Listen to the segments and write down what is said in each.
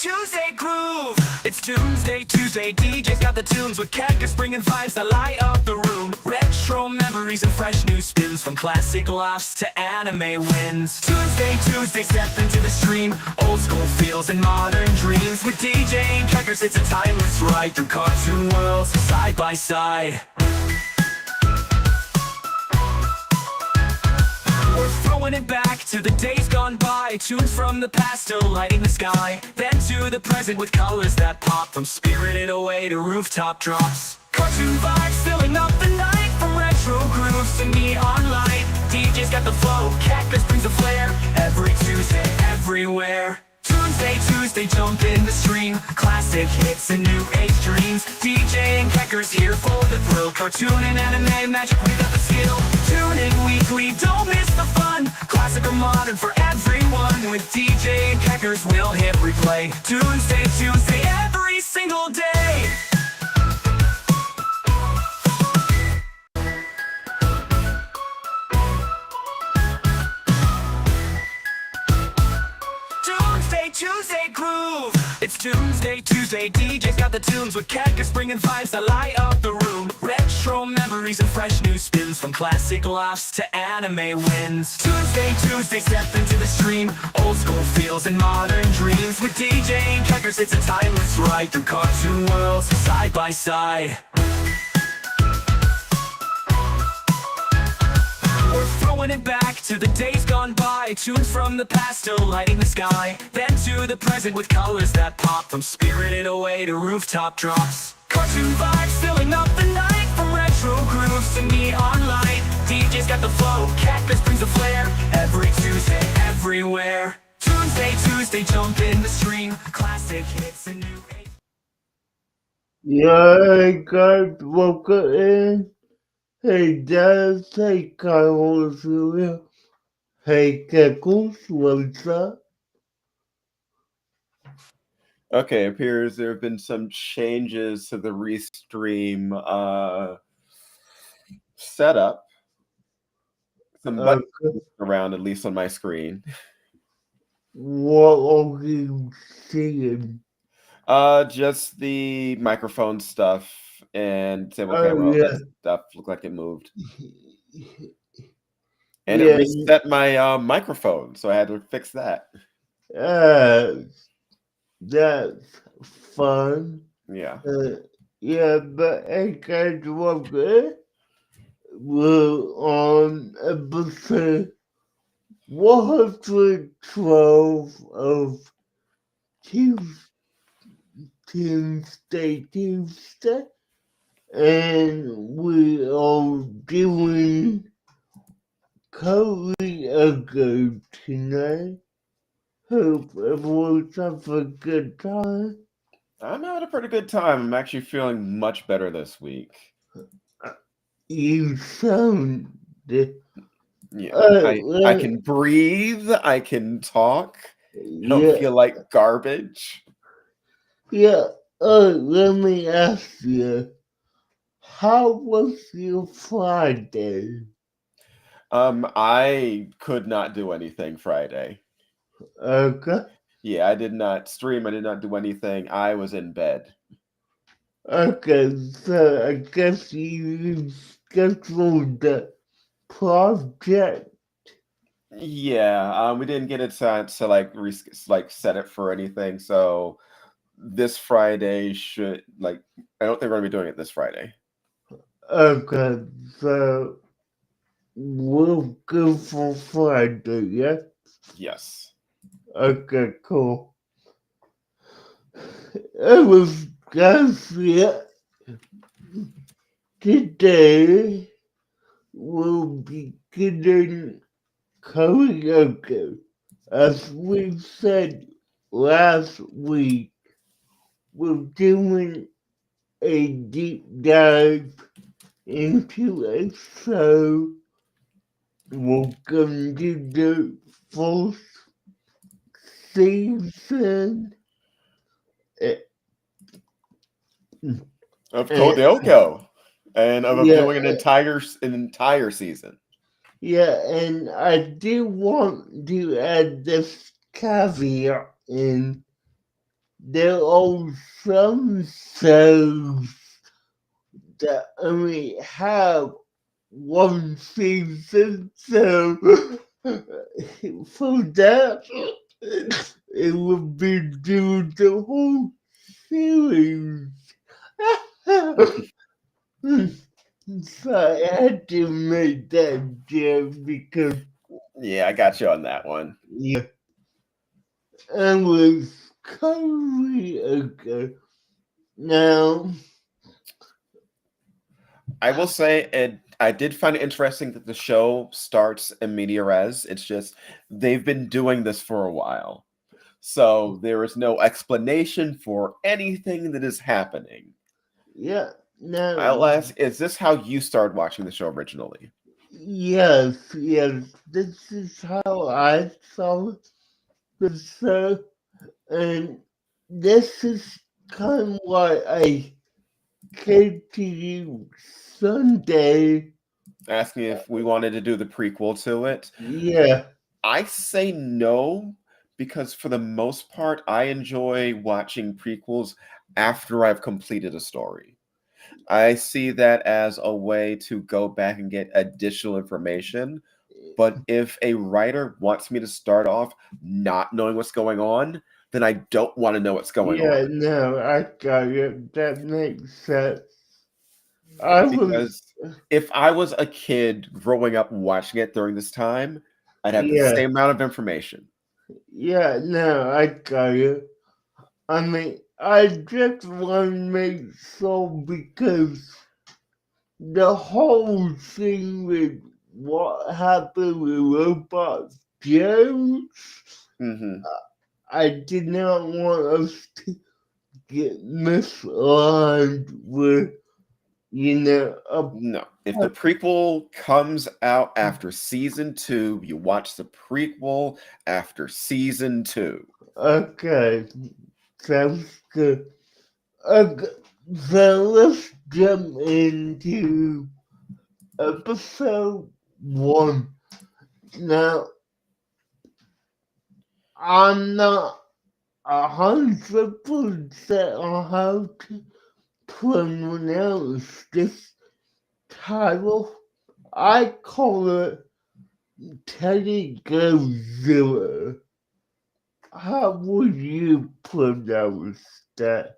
Tuesday groove. It's Toonsday Tuesday. DJ's got the tunes with cactus bringing vibes that light up the room. Retro memories and fresh new spins from classic laughs to anime wins. Toonsday Tuesday, step into the stream. Old school feels and modern dreams. With DJ and crackers, it's a timeless ride through cartoon worlds side by side. We're throwing it back to the days gone by. Tunes from the past still lighting the sky. Then to the present with colors that pop. From Spirited Away to rooftop drops. Cartoon vibes filling up the night. From retro grooves to neon light. DJ's got the flow, cactus brings the flair. Every Tuesday, everywhere. Toonsday Tuesday, jump in the stream. Classic hits and new age dreams. DJ and crackers here for the thrill. Cartoon and anime magic, we got the skill. Tune in weekly, don't miss the fun. Classic or modern for everyone. With DJ and crackers, we'll hit replay. Toonsday Tuesday, every single day. Tuesday groove. It's Toonsday Tuesday. DJ's got the tunes with cactus bringing vibes that light up the room. Retro memories and fresh new spins from classic laughs to anime wins. Toonsday Tuesday, step into the stream. Old school feels and modern dreams. With DJ and crackers, it's a timeless ride through cartoon worlds side by side. We're throwing it back to the days gone by. Tunes from the past still lighting the sky. Then to the present with colors that pop. From Spirited Away to rooftop drops. Cartoon vibes filling up the night. From retro grooves to neon light. DJ's got the flow, cactus brings the flair. Every Tuesday, everywhere. Toonsday Tuesday, jump in the stream. Classic hits and new age. Yeah, guys, welcome in. Hey, Dad, hey, Kyle, Julia. Hey, Keckles, what's up? Okay, appears there have been some changes to the Restream setup. Some buttons around, at least on my screen. What are you seeing? Just the microphone stuff and table camera, yeah. that stuff looked like it moved. And it reset my microphone, so I had to fix that. That's fun. Yeah. Yeah, but hey guys, welcome. We're on episode 112 of Toonsday Tuesday, and we are doing karaoke tonight. Hope everyone's having a good time. I'm having a pretty good time. I'm actually feeling much better this week. You sound... Yeah, I can breathe. I can talk. I don't feel like garbage. Yeah, let me ask you, how was your Friday? I could not do anything Friday. Okay. Yeah, I did not stream. I did not do anything. I was in bed. Okay, so I guess you scheduled the project. Yeah, we didn't get a chance to like set it for anything. So this Friday should I don't think we're gonna be doing it this Friday. Okay, so we'll go for Friday, yeah? Yes. Okay, cool. It was Garcia. Today we'll be getting karaoke. As we said last week, we're doing a deep dive into a show. Welcome to the first season of Lyoko, and of doing an entire season. Yeah, and I do want to add this caveat in there are some shows that only have one season, so for that, it would be doing the whole series. So I had to make that joke because, Yeah, I got you on that one. yeah, I was completely okay. Now, I will say, I did find it interesting that the show starts in media res. It's just they've been doing this for a while, so there is no explanation for anything that is happening. yeah, I'll now, ask: is this how you started watching the show originally? yes, this is how I saw the show, and this is kind of why I came to you Sunday. Asking if we wanted to do the prequel to it. Yeah, I say no because for the most part, I enjoy watching prequels after I've completed a story. I see that as a way to go back and get additional information. But if a writer wants me to start off not knowing what's going on, then I don't want to know what's going yeah, on. no, I got it. That makes sense. I was, Because if I was a kid growing up watching it during this time, I'd have the yeah, same amount of information. yeah, no, I got it. I mean, I just want to make sure because the whole thing with what happened with Robot Jones, Hmm. I did not want us to get misaligned with, No. If the prequel comes out after season 2, you watch the prequel after season 2. okay, sounds good. Okay, so let's jump into episode 1. Now, I'm not 100% on how to pronounce this title. I call it Teddy Godzilla. How would you pronounce that?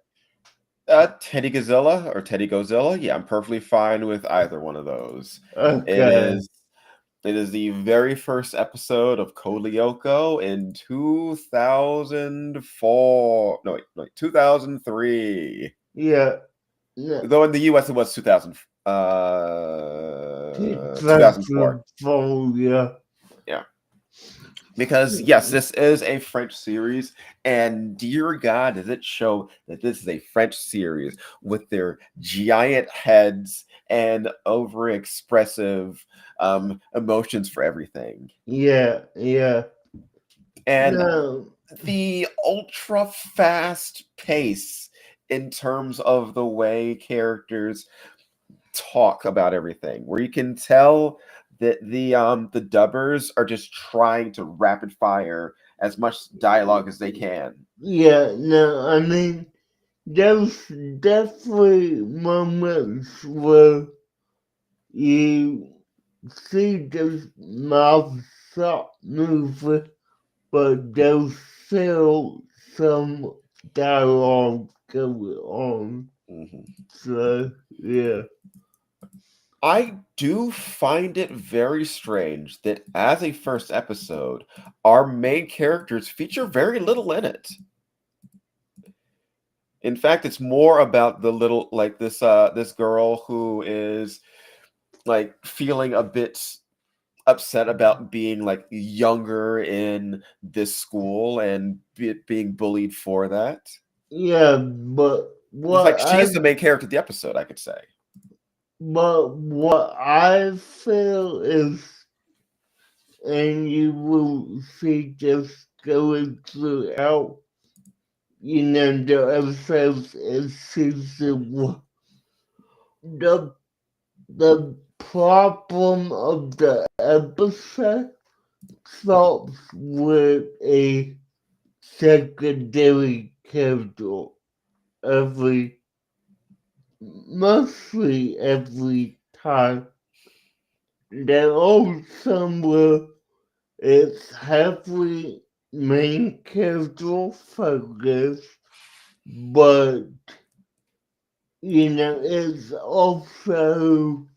Teddy Gazilla or Teddy Gozilla? Yeah, I'm perfectly fine with either one of those. It Okay, is it is the very first episode of Code Lyoko in 2004. No, wait, 2003. yeah, no, Though in the US it was 2004. 2004, yeah. Yeah. Because yes, this is a French series, and dear God, does it show that this is a French series with their giant heads and over expressive emotions for everything. Yeah, yeah. And No, the ultra fast pace in terms of the way characters talk about everything, where you can tell that the dubbers are just trying to rapid fire as much dialogue as they can. yeah, no, I mean, there's definitely moments where you see the mouth stop moving, but there's still some dialogue going on. Mhm. So, yeah. I do find it very strange that as a first episode, our main characters feature very little in it. In fact, it's more about the little like this girl who is like feeling a bit upset about being like younger in this school and being bullied for that. Yeah, but It's like she's the main character of the episode, I could say. what I feel is, and you will see just going throughout, the episodes in season 1, the the problem of the episode starts with a secondary character every, mostly every time. There are some where it's heavily main character focused, but it's also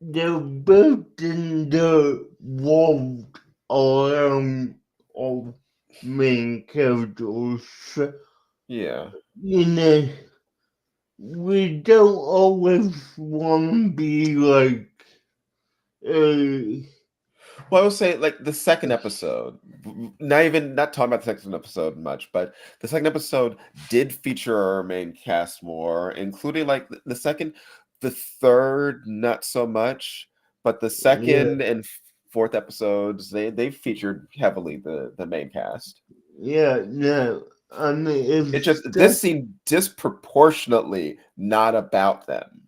they're building the world around of main characters. Yeah. You know, we don't always want to be like, uh, Well, I would say like the second episode, not talking about the second episode much, but the second episode did feature our main cast more, including like the second, the third, not so much, but the yeah, second and fourth episodes, they featured heavily the main cast. yeah, no. I mean, It it's just this seemed disproportionately not about them.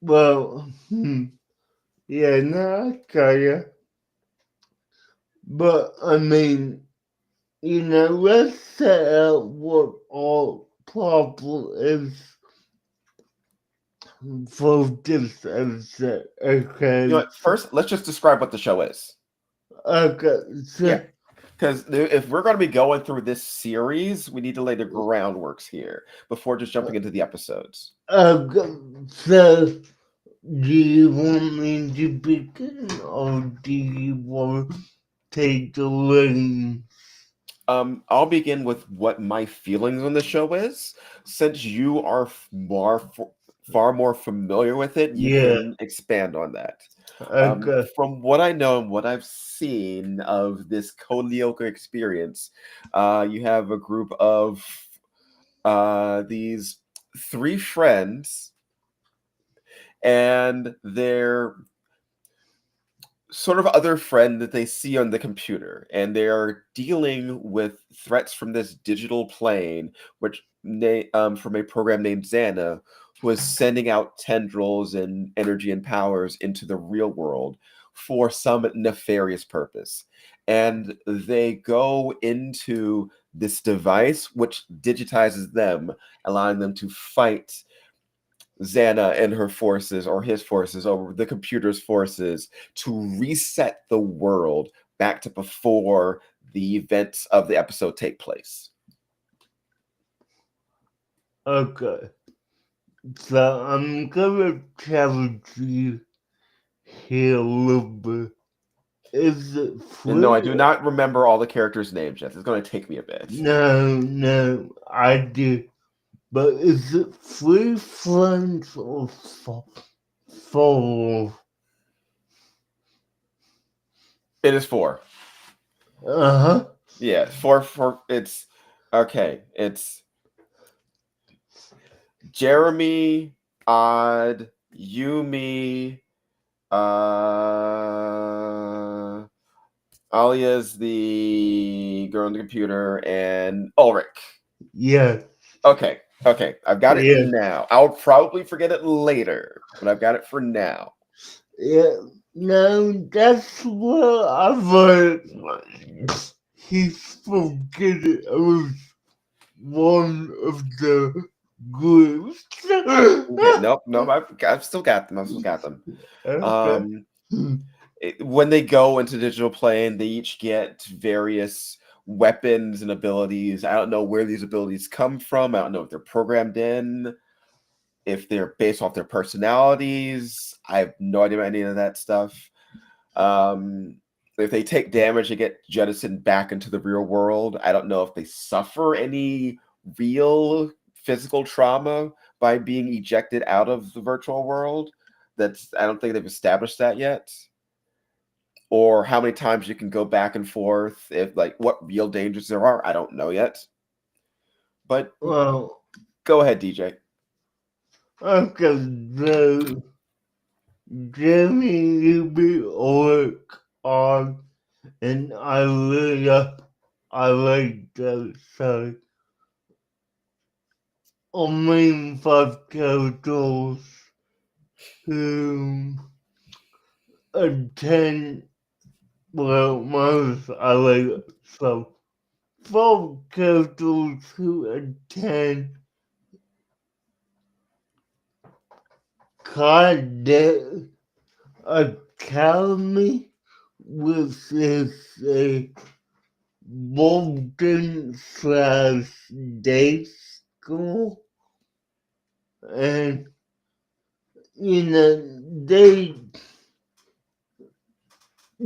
well, yeah, no, I got ya. But I mean, let's set out what our problem is for this episode. You know Okay, what? First, let's just describe what the show is. okay, Yeah. so, Because if we're going to be going through this series, we need to lay the groundworks here before just jumping into the episodes. okay, so do you want me to begin or do you want to take the lead? I'll begin with what my feelings on the show is. Since you are far more familiar with it, you Yeah, can expand on that. okay, From what I know and what I've seen of this Lyoko experience, you have a group of these three friends, and their sort of other friend that they see on the computer, and they are dealing with threats from this digital plane, which from a program named Xana, who is sending out tendrils and energy and powers into the real world for some nefarious purpose. And they go into this device which digitizes them, allowing them to fight Xana and her forces, or his forces, over the computer's forces, to reset the world back to before the events of the episode take place. okay. So I'm gonna challenge you here a little bit. Is it And no, I free? do not remember all the characters' names yet. It's going to take me a bit. No, I do. But is it free friends or four? It is four. Uh-huh. Yeah, four. It's okay. It's Jeremy, Odd, Yumi, Alia's the girl on the computer, and Ulrich. Yeah. Okay, I've got it Yeah. now. I'll probably forget it later, but I've got it for now. Yeah. No, that's what I thought. He's forgetting it was one of the groups. Okay, nope. I've still got them. I've still got them. Okay. Um, when they go into digital plane, they each get various weapons and abilities. I don't know where these abilities come from. I don't know if they're programmed in, if they're based off their personalities. I have no idea about any of that stuff. If they take damage, they get jettisoned back into the real world. I don't know if they suffer any real physical trauma by being ejected out of the virtual world. I don't think they've established that yet. Or how many times you can go back and forth, if like what real dangers there are, I don't know yet. But Well, go ahead, DJ. okay, so Jimmy, you be work on, and I like that side. I mean, five characters who attend, well, most I like it, so folk characters who attend Cadet Academy, which is a boarding/day school, and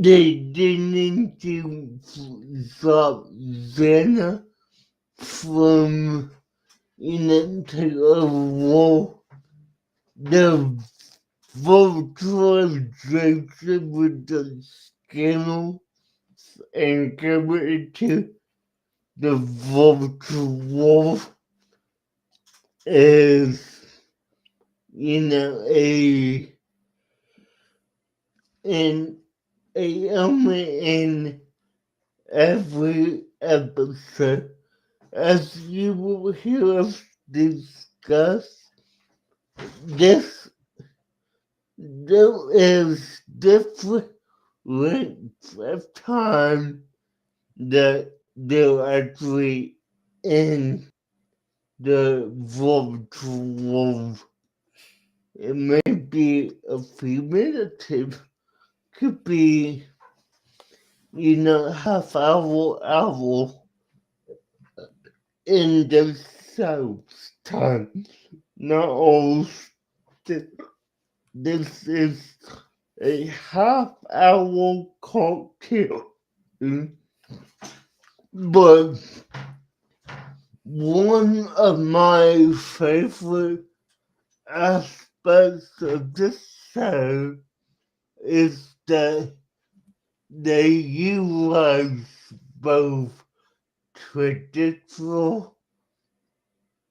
they didn't to stop Xena from take over the virtualization with the scale and give it to the virtual is a in a element in every episode. As you will hear us discuss, this there is different lengths of time that they're actually in the virtual. It may be a few minutes, it could be, half hour in the south time. Not all. This is a half hour cocktail. But one of my favorite aspects of this show is that they utilize both traditional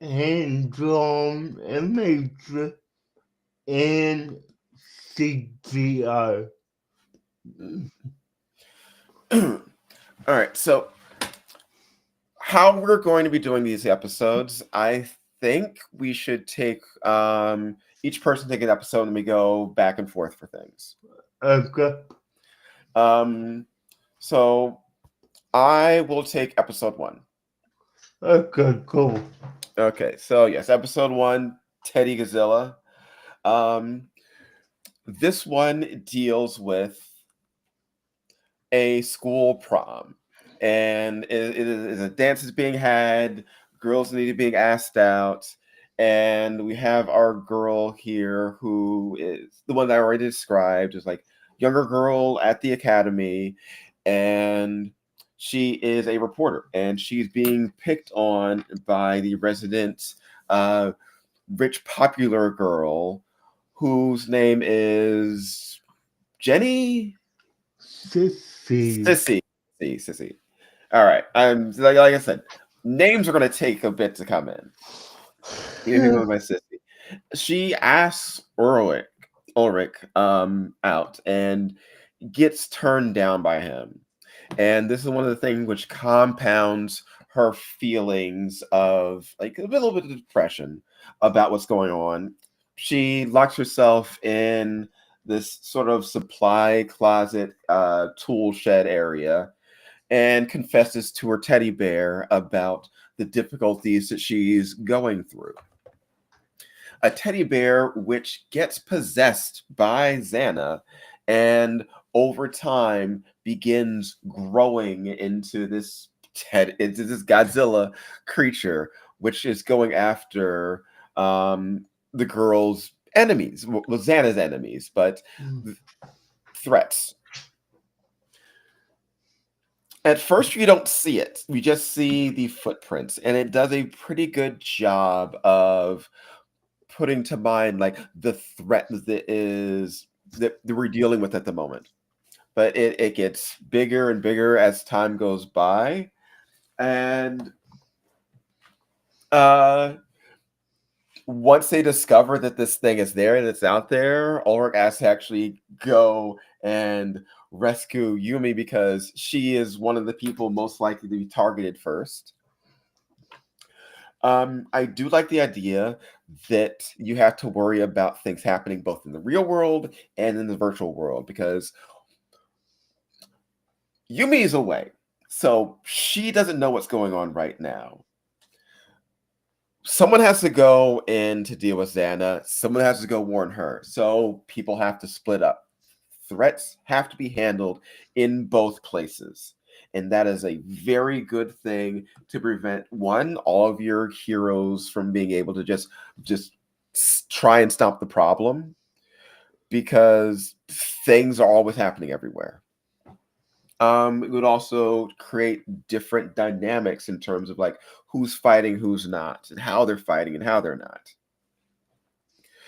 hand-drawn imagery and CGI. All right, so how we're going to be doing these episodes, I think we should take each person take an episode and we go back and forth for things. Okay. So I will take episode 1. Okay, cool. Okay, so yes, episode 1, Teddy Gazilla. This one deals with a school prom, and it is a dance is being had, girls need to being asked out, and we have our girl here who is the one that I already described, is like younger girl at the academy, and she is a reporter, and she's being picked on by the resident rich popular girl whose name is Jenny Sissy. Sissy. All right. I'm like I said, names are going to take a bit to come in. Even with my Sissy, she asks Ulrich out and gets turned down by him, and this is one of the things which compounds her feelings of like a little bit of depression about what's going on. She locks herself in this sort of supply closet, tool shed area, and confesses to her teddy bear about the difficulties that she's going through. A teddy bear which gets possessed by Xana, and over time begins growing into this Godzilla creature, which is going after the girl's enemies, well, Xana's enemies, but threats. At first, you don't see it. We just see the footprints, and it does a pretty good job of putting to mind like the threat that we're dealing with at the moment. But it gets bigger and bigger as time goes by, and once they discover that this thing is there and it's out there, Ulrich has to actually go and rescue Yumi because she is one of the people most likely to be targeted first. I do like the idea that you have to worry about things happening both in the real world and in the virtual world, because Yumi is away So she doesn't know what's going on right now. Someone has to go in to deal with Xana. Someone has to go warn her. So people have to split up. Threats have to be handled in both places. And that is a very good thing to prevent one, all of your heroes from being able to just try and stop the problem, because things are always happening everywhere. It would also create different dynamics in terms of like who's fighting, who's not, and how they're fighting and how they're not.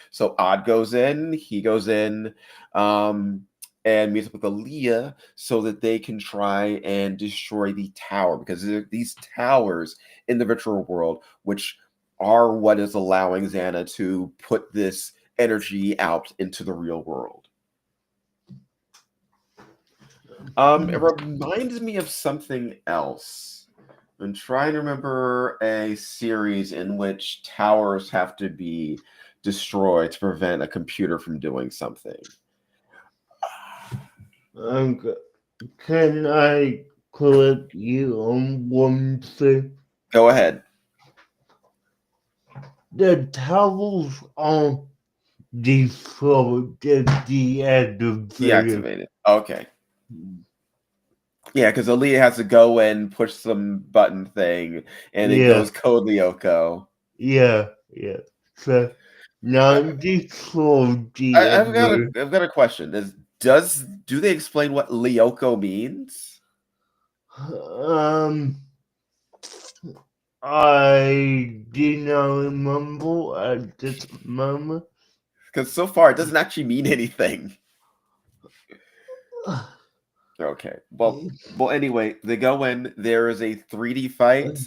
So Odd goes in, he goes in, and meets up with Aaliyah so that they can try and destroy the tower, because there are these towers in the virtual world which are what is allowing Xana to put this energy out into the real world. It reminds me of something else. I'm trying to remember a series in which towers have to be destroyed to prevent a computer from doing something. Can I correct you on one thing? Go ahead. The towers aren't destroyed, they're deactivated. Deactivated. Okay. Yeah, because Aaliyah has to go in, push some button thing, and it Yeah, goes code Lyoko. yeah. So, not destroyed, deactivated. I've got a question. Do they explain what Lyoko means? I do not remember at this moment. Because so far it doesn't actually mean anything. Okay. Well. Anyway, they go in. There is a 3D fight,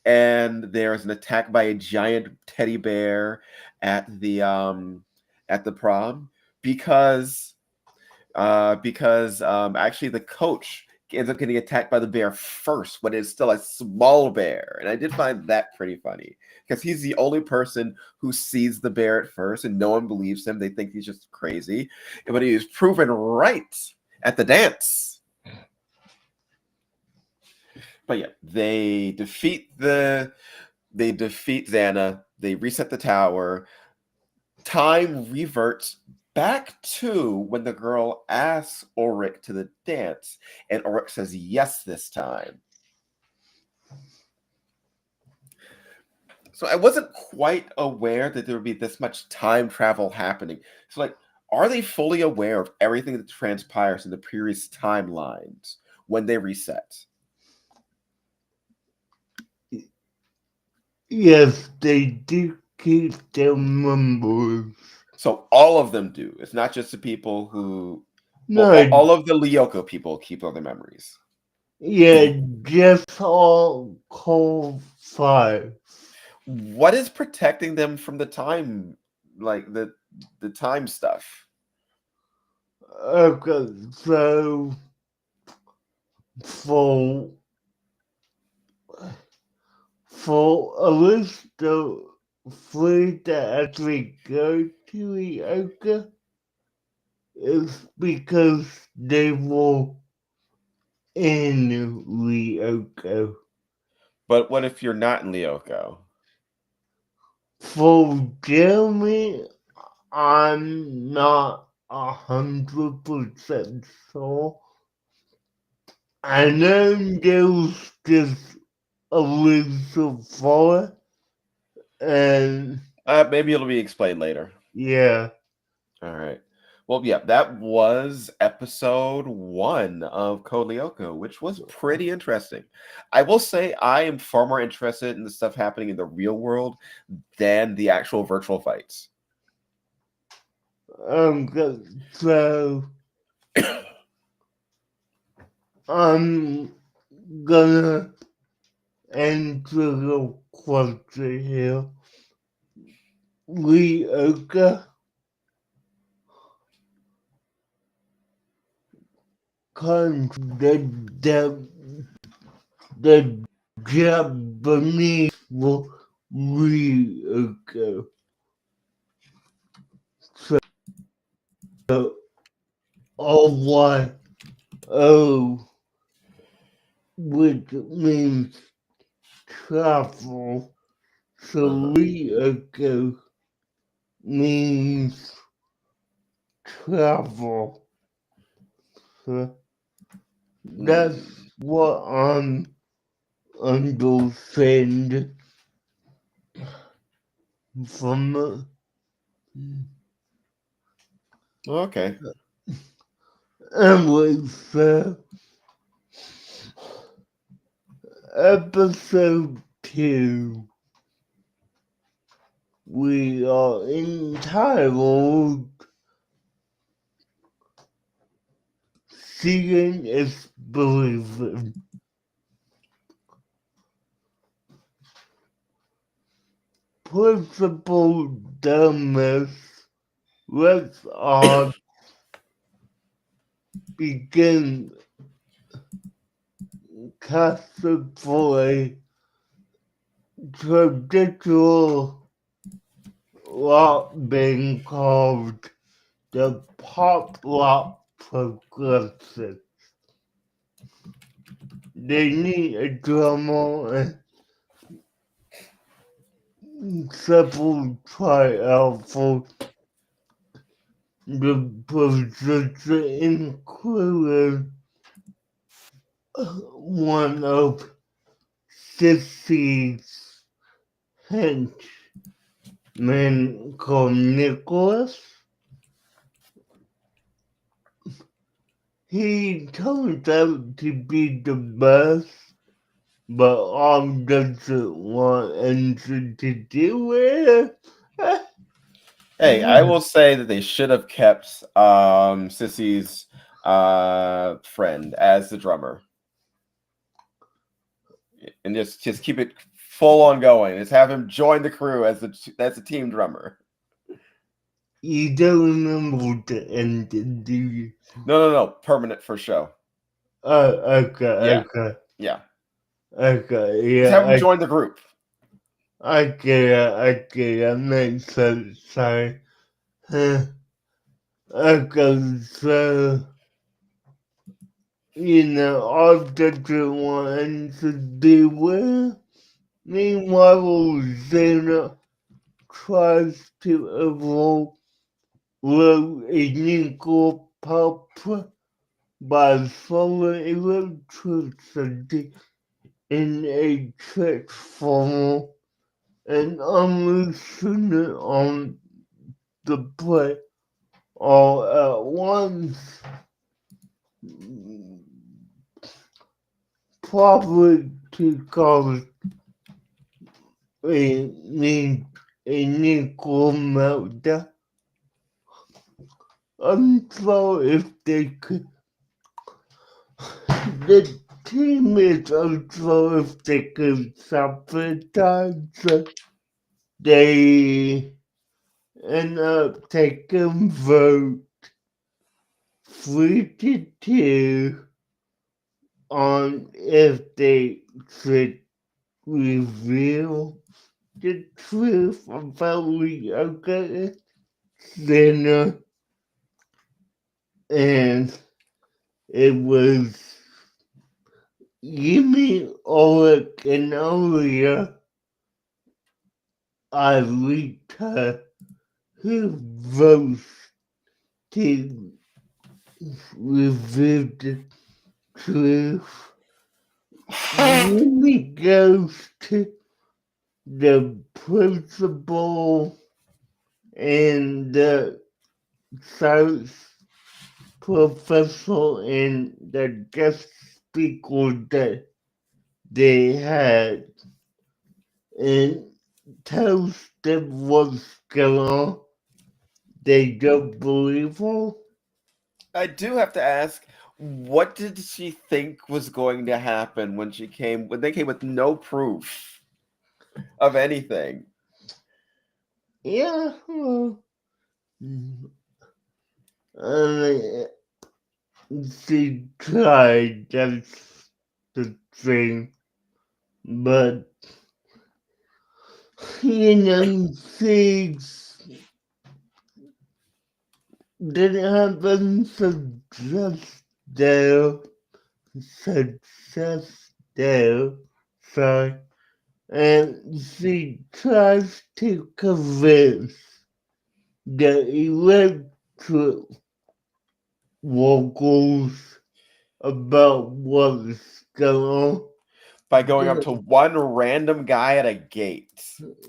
and there's an attack by a giant teddy bear at the prom, because actually the coach ends up getting attacked by the bear first when it's still a small bear, and I did find that pretty funny, because he's the only person who sees the bear at first, and no one believes him. They think he's just crazy, but he was proven right at the dance. But yeah, they defeat Xana, they reset the tower. Time reverts back to when the girl asks Ulrich to the dance, and Ulrich says yes this time. So I wasn't quite aware that there would be this much time travel happening. So like, are they fully aware of everything that transpires in the previous timelines when they reset? Yes, they do keep their numbers. So all of them do. It's not just the people who... No, Well, all of the Lyoko people keep all their memories. yeah, just all call 5. What is protecting them from the time, like the time stuff? Okay, so for at least the 3 that actually go to Lyoko, it's because they were in Lyoko. But what if you're not in Lyoko? For Jeremy, I'm not 100% sure. I know there's just a little for and Maybe it'll be explained later. yeah. All right. Well, yeah, that was episode 1 of Code Lyoko, which was pretty interesting. I will say I am far more interested in the stuff happening in the real world than the actual virtual fights. So I'm gonna answer the question here. Lyoko comes the Japanese for Lyoko. So, oh, what? Oh, which means travel. So Uh-huh. Lyoko means travel. So that's Hmm. what I'm understand from Okay. with episode 2. We are entitled Seeing is Believing. Principal Dumbness, let's begin casting for a traditional rock band called the pop rock progressive. They need a drummer and several tryouts for the position, including one of Sissy's henchmen called Nicholas. He turns out to be the best, but Arm doesn't want anything to do with it. Hey, I will say that they should have kept Sissy's friend as the drummer, and just keep it full on going. Just have him join the crew as the team drummer. You don't remember the ending, do you? No, permanent for show. Oh, okay, Yeah, okay, yeah. okay, Just have yeah, him join the group. I get it, that makes sense, sorry. Huh. Okay, so, I doesn't want anything to do with. Meanwhile, Xena tries to evolve a nuclear power by solar electricity in a transformer and unleashing it on the plate all at once. Probably to cause a, a nuclear meltdown. Unsure if they could. The team is unsure if they could sabotage. They end up taking vote 3-2 on if they should reveal the truth about Lyoko Center, and it was Yumi, Ulrich, and Olia Arita who votes to reveal the truth. Yumi goes to the principal and the science professor and the guest speaker that they had and tells them what's going on. They don't believe her. I do have to ask, what did she think was going to happen when they came with no proof of anything? Yeah, well, I mean, she tried, that's the thing. But, things didn't happen, so just there. success there, sorry, and she tries to convince the electorate locals about what's going on. By going up to one random guy at a gate.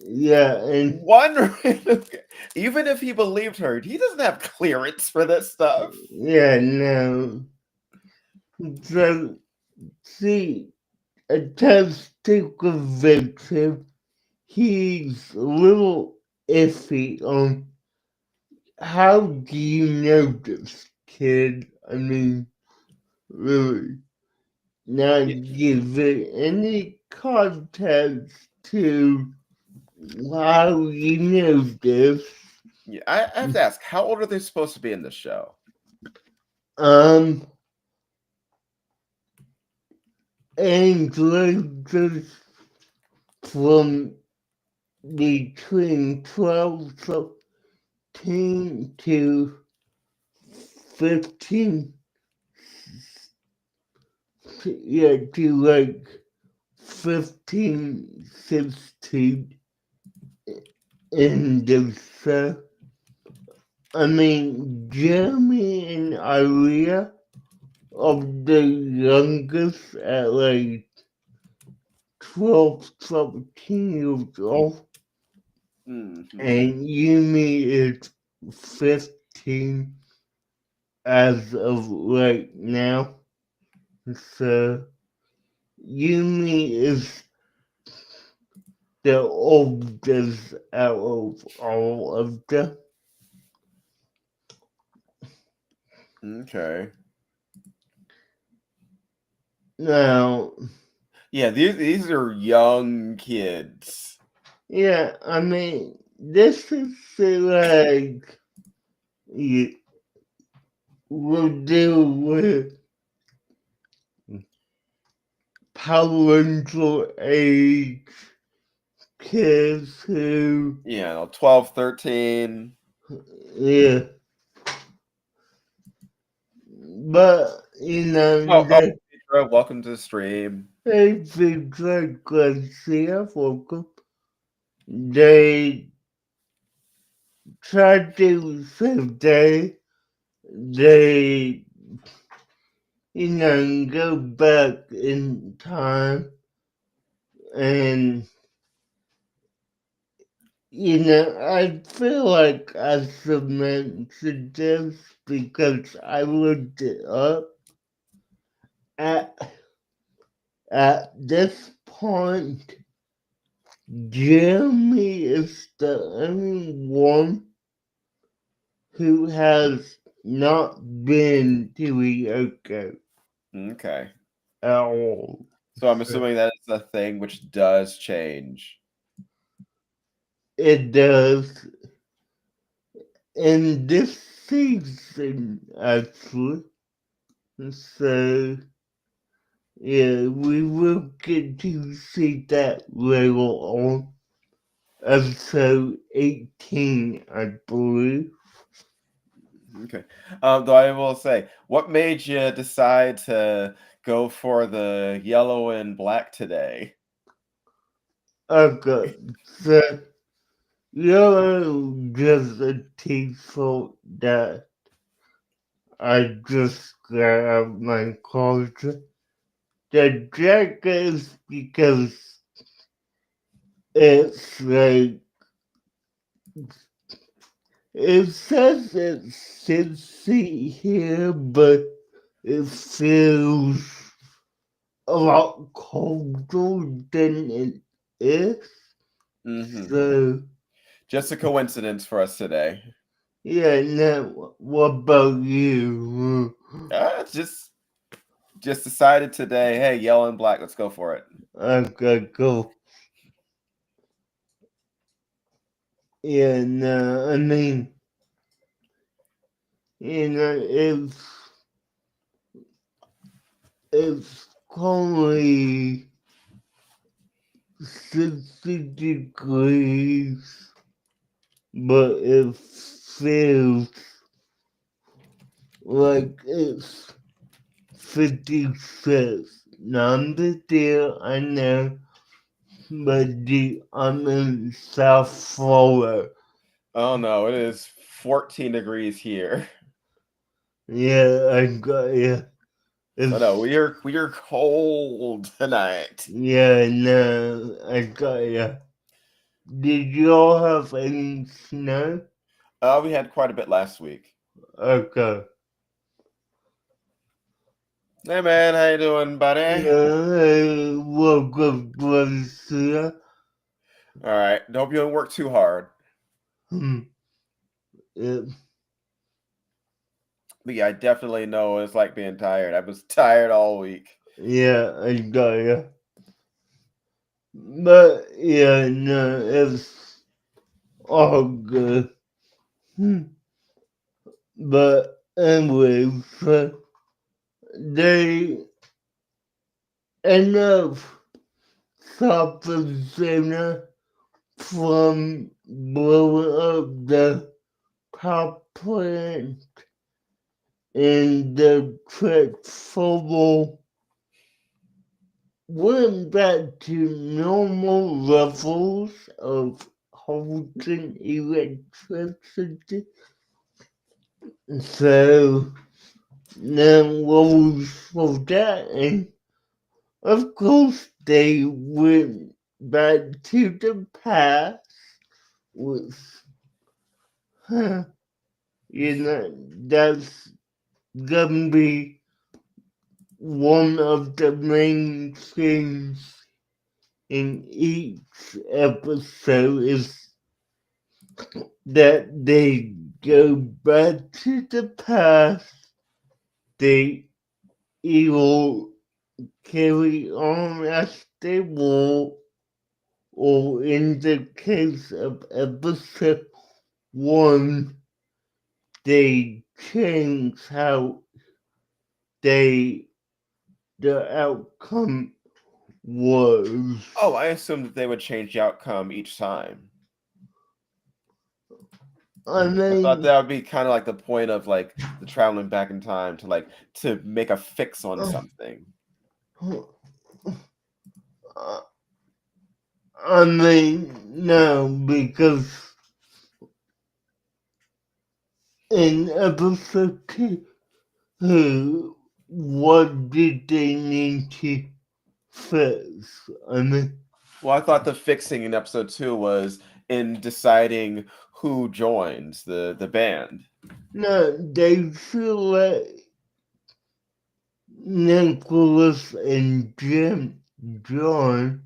Yeah, and One random guy. Even if he believed her, he doesn't have clearance for this stuff. yeah, no. So she attempts to convince him. He's a little iffy on how do you know this kid? I mean, really, not Yeah, giving any context to how you know this. yeah, I have to ask, how old are they supposed to be in the show? Um, and ranges from between 12 to 15, yeah, to like 15, 16 in the show. I mean, Jeremy and Aria are the youngest at like 12, 17 years old, Mm-hmm. and Yumi is 15 as of right now. So, Yumi is the oldest out of all of them. Okay. Now, Yeah, these are young kids. yeah, I mean, this is like you will deal with parental age kids who, Yeah, 12, 13. yeah, but you know, Oh, Petra, welcome to the stream. they think like Garcia welcome. They try to save they go back in time and I feel like I should mention this because I looked it up. At at this point, Jeremy is the only one who has not been to Lyoko Okay. at all. So I'm assuming that it's a thing which does change. It does in this season, actually. So, yeah, we will get to see that later on. Episode 18, I believe. Okay. Though I will say, what made you decide to go for the yellow and black today? Okay, so you're just a t-shirt that I just got out of my closet. The jacket is because it's like, it says it's 60 here, but it feels a lot colder than it is. Mm-hmm. So, Just a coincidence for us today. yeah, now, what about you? Just decided today, hey, yellow and black, let's go for it. Okay, cool. Yeah, no, I mean, it's currently 60 degrees, but it feels like it's 56. Not the deal, I know, but I'm in South Florida. Oh no, it is 14 degrees here. Yeah, I got you. So no, we are cold tonight. Yeah, no, I got you. Did y'all have any snow? We had quite a bit last week. Okay. Hey man, how you doing, buddy? Yeah, welcome, Brazil. All right. Hope you don't work too hard. Yeah, But yeah, I definitely know what it's like being tired. I was tired all week. yeah, I got you. But yeah, no, it's all good. But anyway, so they end up stopping Santa from blowing up the power plant, and the transformer went back to normal levels of holding electricity. So then what was for that? And of course they went back to the past with, that's gonna be one of the main things in each episode is that they go back to the past, they either carry on as they were, or in the case of episode 1, they change how they the outcome was. Oh, I assumed that they would change the outcome each time. I I thought mean, that would be kind of like the point of like the traveling back in time to make a fix on something. I mean, no, because in episode 2, what did they need to fix? I mean, Well, I thought the fixing in episode 2 was in deciding who joins the band. no, they feel like Nicholas and Jim join,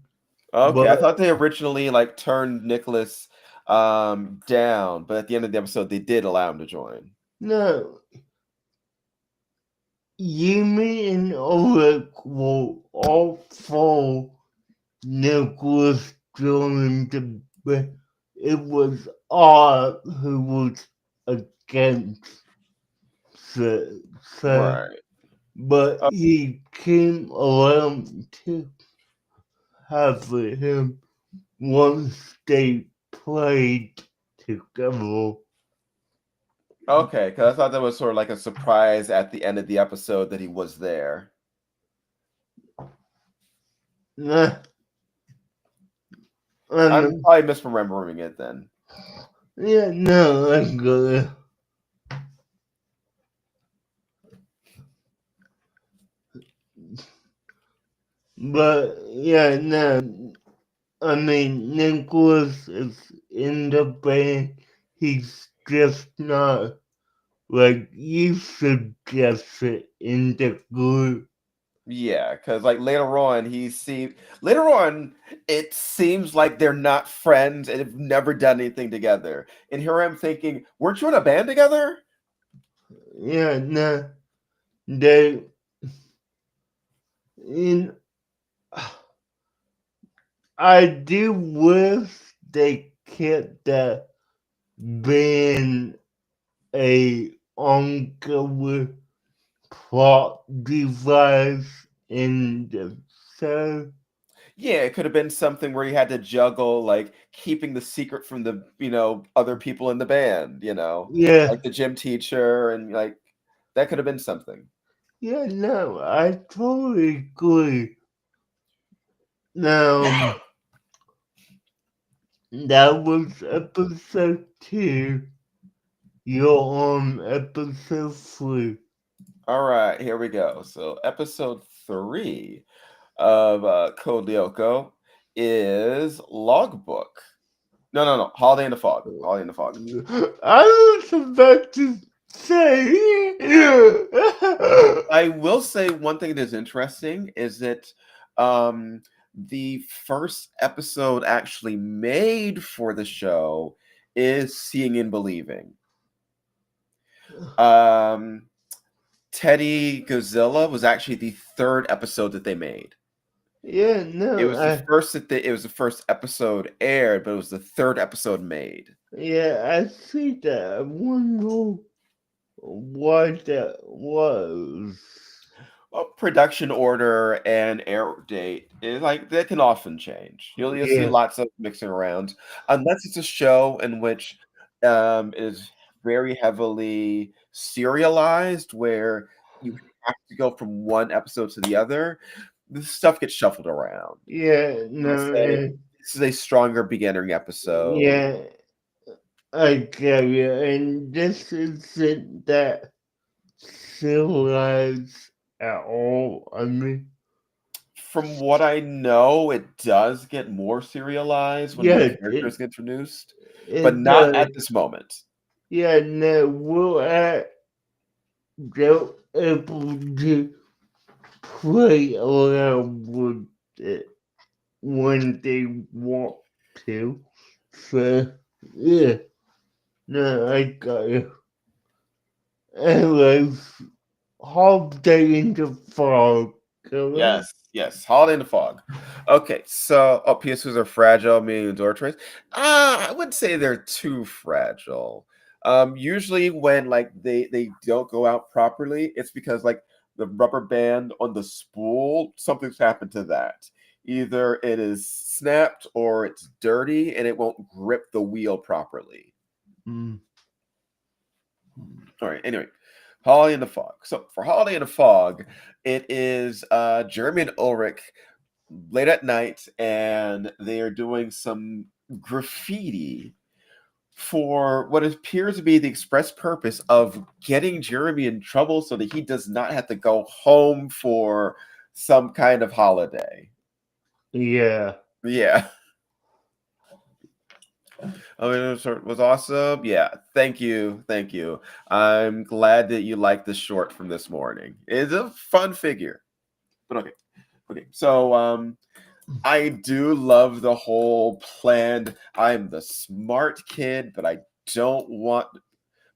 Okay, I but thought they originally like turned Nicholas down, but at the end of the episode they did allow him to join. no, Yumi and Ulrich were all for Nicholas joining the band. It was Art who was against it, so, Right. but he came around to have him once they played together. Okay, because I thought that was sort of like a surprise at the end of the episode that he was there. Nah, I'm probably misremembering it then. yeah, no, I got it. But yeah, no, I mean, Nicholas is in the band. He's just not like you suggested in the group. Yeah, because like later on it seems like they're not friends and have never done anything together. And here I'm thinking, weren't you in a band together? Yeah, no, they in. I do wish they kept that being a ongoing plot device in the show. Yeah, it could have been something where you had to juggle like keeping the secret from the, other people in the band, Yeah, like the gym teacher and like that could have been something. Yeah, no, I totally agree. Now, that was episode 2. You're on episode 3. All right, here we go. So, episode 3 of Code Lyoko is Logbook. No, no, no. Holiday in the Fog. Holiday in the Fog. I was about to say. I will say one thing that's interesting is that the first episode actually made for the show is Seeing and Believing. Um, Teddy Godzilla was actually the third episode that they made. Yeah, It no, was the first that it was the first episode aired, but it was the third episode made. yeah, I see that. I wonder what that was. Well, production order and air date is like that can often change. You'll see Yeah, lots of mixing around, unless it's a show in which is very heavily serialized, where you have to go from one episode to the other. This stuff gets shuffled around. yeah, Let's no, say this is a stronger beginning episode. yeah, I get you. And this isn't that civilized at all. I mean, From what I know, it does get more serialized when new yeah, characters get introduced, but it not does. at this moment. Yeah, no, we're at they're able to play around with it when they want to. So, yeah, no, I got you. Anyways, hop day into fog, correct? Yes, yes. Holiday in the Fog. Okay, so PS2s are fragile, meaning door trays. I wouldn't say they're too fragile. Usually when like they don't go out properly, it's because like the rubber band on the spool, something's happened to that. Either it is snapped or it's dirty and it won't grip the wheel properly. Mm. All right. Anyway, Holiday in the Fog. So for Holiday in the Fog, it is Jeremy and Ulrich late at night, and they are doing some graffiti for what appears to be the express purpose of getting Jeremy in trouble so that he does not have to go home for some kind of holiday. Yeah. Yeah. I mean, it was awesome. Yeah, thank you, thank you. I'm glad that you liked the short from this morning. It's a fun figure, but okay, okay. So, I do love the whole planned. I'm the smart kid, but I don't want.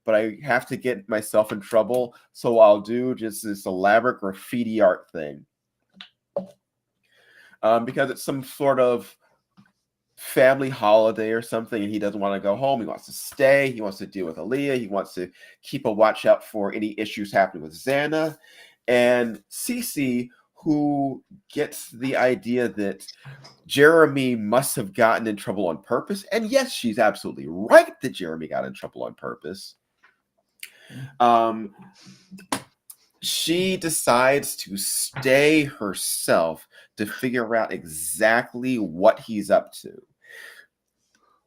But I have to get myself in trouble, so I'll do just this elaborate graffiti art thing. Because it's some sort of family holiday or something and he doesn't want to go home. He wants to stay. He wants to deal with Aaliyah. He wants to keep a watch out for any issues happening with Xana. And Cece, who gets the idea that Jeremy must have gotten in trouble on purpose. And yes, she's absolutely right that Jeremy got in trouble on purpose. She decides to stay herself to figure out exactly what he's up to.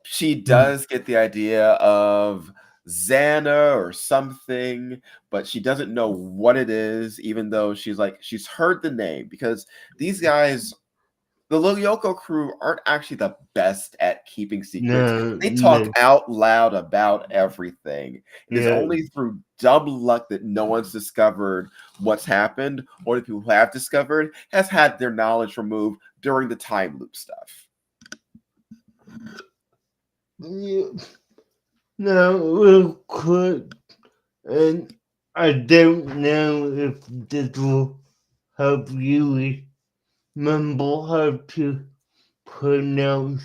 She does get the idea of Xana or something, but she doesn't know what it is, even though she's heard the name, because these guys, the Lyoko crew, aren't actually the best at keeping secrets. No, They talk no. out loud about everything. It is Yeah. only through dumb luck that no one's discovered what's happened, or the people who have discovered has had their knowledge removed during the time loop stuff. Yeah. Now, real quick, and I don't know if this will help you remember how to pronounce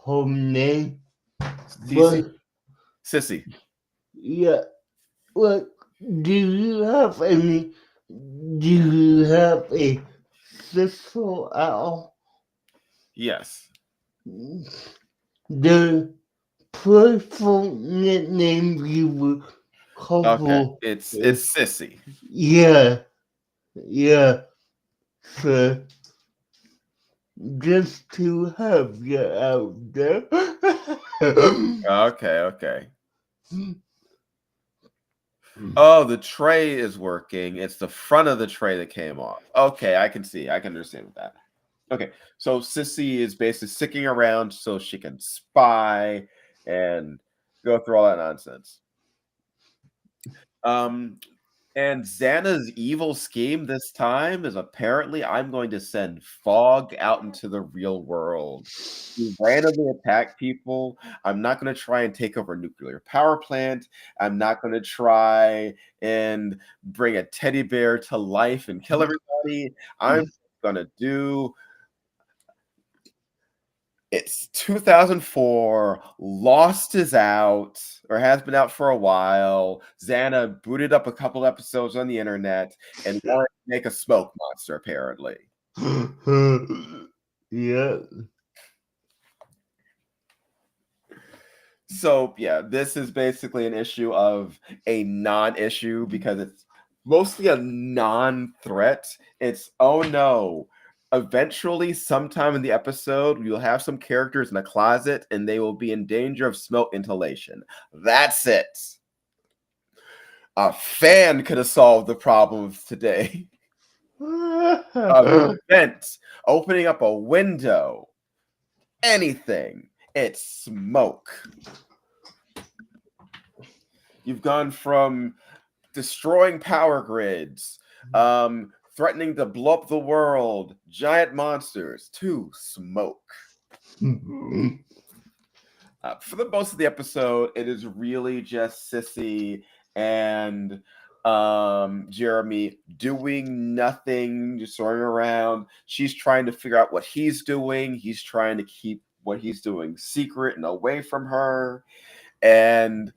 her name, but Sissy. yeah, like, do you have any? Do you have a sister at all? Yes. The playful nickname you would Okay. call It's is Sissy. yeah. Yeah, so just to have you out there. Okay. Oh, the tray is working. It's the front of the tray that came off. Okay, I can see. I can understand with that. Okay, so Sissy is basically sticking around so she can spy and go through all that nonsense. Um, and Xana's evil scheme this time is apparently I'm going to send fog out into the real world. You randomly attack people. I'm not going to try and take over a nuclear power plant. I'm not going to try and bring a teddy bear to life and kill everybody. I'm going to do it's 2004. Lost is out or has been out for a while. Xana booted up a couple episodes on the internet and wanted to make a smoke monster, apparently. Yeah. So, yeah, this is basically an issue of a non-issue because it's mostly a non-threat. It's, oh no, eventually, sometime in the episode, you'll have some characters in a closet and they will be in danger of smoke inhalation. That's it. A fan could have solved the problems today. A vent, opening up a window, anything. It's smoke. You've gone from destroying power grids, threatening to blow up the world, giant monsters, to smoke. For the most of the episode, it is really just Sissy and Jeremy doing nothing, just soaring around. She's trying to figure out what he's doing. He's trying to keep what he's doing secret and away from her. And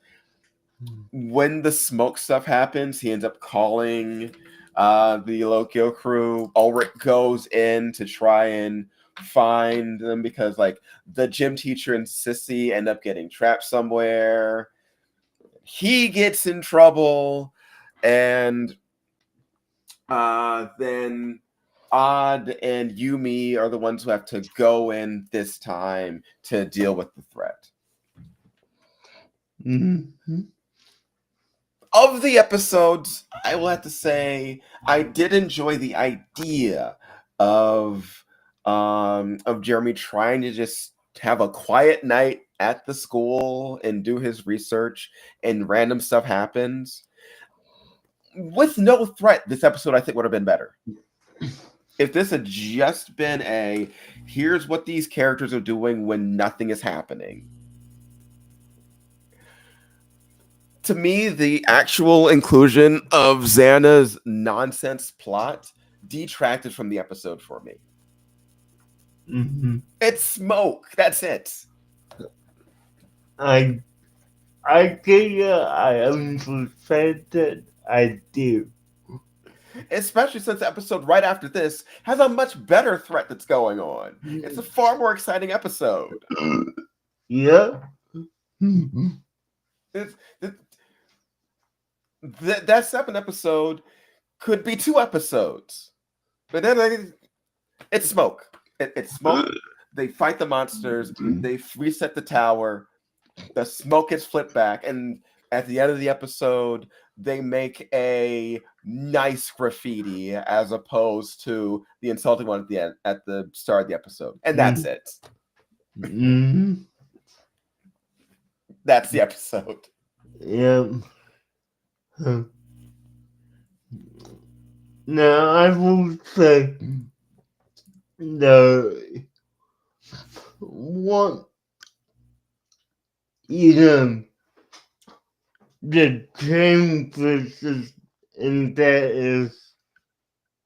when the smoke stuff happens, he ends up calling the Lyoko crew. Ulrich goes in to try and find them because like the gym teacher and Sissy end up getting trapped somewhere. He gets in trouble, and then Odd and Yumi are the ones who have to go in this time to deal with the threat. Mm-hmm. Of the episodes, I will have to say I did enjoy the idea of Jeremy trying to just have a quiet night at the school and do his research and random stuff happens. With no threat, this episode I think would have been better. If this had just been a here's what these characters are doing when nothing is happening. To me, the actual inclusion of Xana's nonsense plot detracted from the episode for me. Mm-hmm. It's smoke. That's it. I think I understand that. I do. Especially since the episode right after this has a much better threat that's going on. It's a far more exciting episode. Yeah. That second episode could be 2 episodes. But then it's smoke. It's smoke. They fight the monsters. They reset the tower. The smoke gets flipped back. And at the end of the episode, they make a nice graffiti as opposed to the insulting one at the end, at the start of the episode. And that's it. Mm-hmm. That's the episode. Yeah. Now I will say the one, the chain versus, and that is,